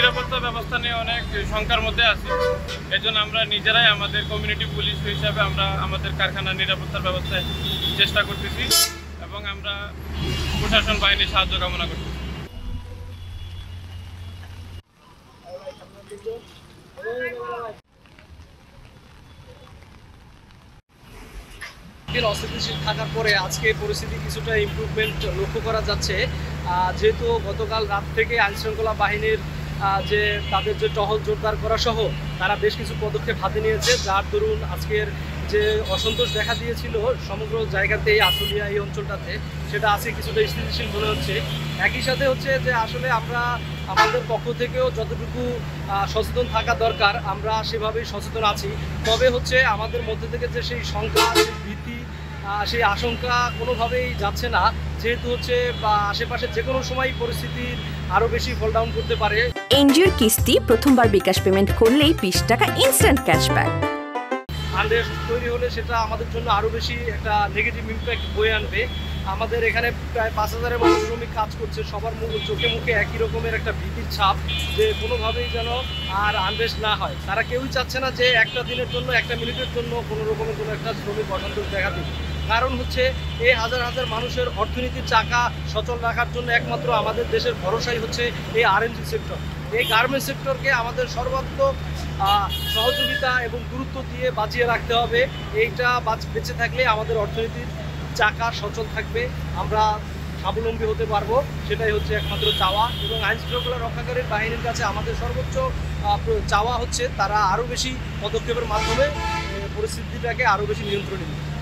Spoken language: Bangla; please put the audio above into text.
নিরাপত্তা ব্যবস্থা নিয়ে অনেক শঙ্কার মধ্যে আছি। এজন্য আমরা নিজেরাই আমাদের কমিউনিটি পুলিশ হিসাবে আমরা আমাদের কারখানার নিরাপত্তার ব্যবস্থায় চেষ্টা করতেছি এবং আমরা প্রশাসন বাহিনীর সাহায্য কামনা করতেছি। অস্থিতিশীল থাকার পরে আজকে পরিস্থিতি কিছুটা ইমপ্রুভমেন্ট লক্ষ্য করা যাচ্ছে, যেহেতু গতকাল রাত থেকে আইনশৃঙ্খলা বাহিনীর যে তাদের যে টহল জোরদার করা সহ তারা বেশ কিছু পদক্ষেপ হাতে নিয়েছে, যার দরুন আজকের যে অসন্তোষ দেখা দিয়েছিল সমগ্র জায়গাতেই আশুলিয়া এই অঞ্চলটাতে, সেটা আজকে কিছুটা স্থিতিশীল মনে হচ্ছে। একই সাথে হচ্ছে যে আসলে আমরা আমাদের পক্ষ থেকেও যতটুকু সচেতন থাকা দরকার আমরা সেভাবেই সচেতন আছি। তবে হচ্ছে আমাদের মধ্যে থেকে যে সেই শঙ্কা, সেই ভীতি, সেই আশঙ্কা কোনোভাবেই যাচ্ছে না, যেহেতু হচ্ছে আশেপাশে যে কোনো সময় পরিস্থিতি আরও বেশি ফল ডাউন করতে পারে। এনজিওর কিস্তি প্রথমবার বিকাশ পেমেন্ট করলেই 20 টাকা ইনস্ট্যান্ট ক্যাশব্যাক। আনরেস্ট তৈরি হলে সেটা আমাদের জন্য আরও বেশি একটা নেগেটিভ ইম্প্যাক্ট বয়ে আনবে। আমাদের এখানে প্রায় 5000-এর মতো শ্রমিক কাজ করছে, সবার চোখে মুখে একই রকমের একটা ভীতির ছাপ যে কোনোভাবেই যেন আর আনরেস্ট না হয়। তারা কেউই চাচ্ছে না যে একটা দিনের জন্য, একটা মিনিটের জন্য কোনো রকমের কোনো একটা শ্রমিক অসন্তোষ দেখা দিক। কারণ হচ্ছে এই হাজার হাজার মানুষের অর্থনীতির চাকা সচল রাখার জন্য একমাত্র আমাদের দেশের ভরসাই হচ্ছে এই আরএনজি সেক্টর। এই গার্মেন্টস সেক্টরকে আমাদের সর্বাত্মক সহযোগিতা এবং গুরুত্ব দিয়ে বাঁচিয়ে রাখতে হবে। এইটা বেঁচে থাকলে আমাদের অর্থনীতির চাকা সচল থাকবে, আমরা স্বাবলম্বী হতে পারবো, সেটাই হচ্ছে একমাত্র চাওয়া। এবং আইনশৃঙ্খলা রক্ষাকারী বাহিনীর কাছে আমাদের সর্বোচ্চ চাওয়া হচ্ছে তারা আরও বেশি পদক্ষেপের মাধ্যমে পরিস্থিতিটাকে আরও বেশি নিয়ন্ত্রণে নিবে।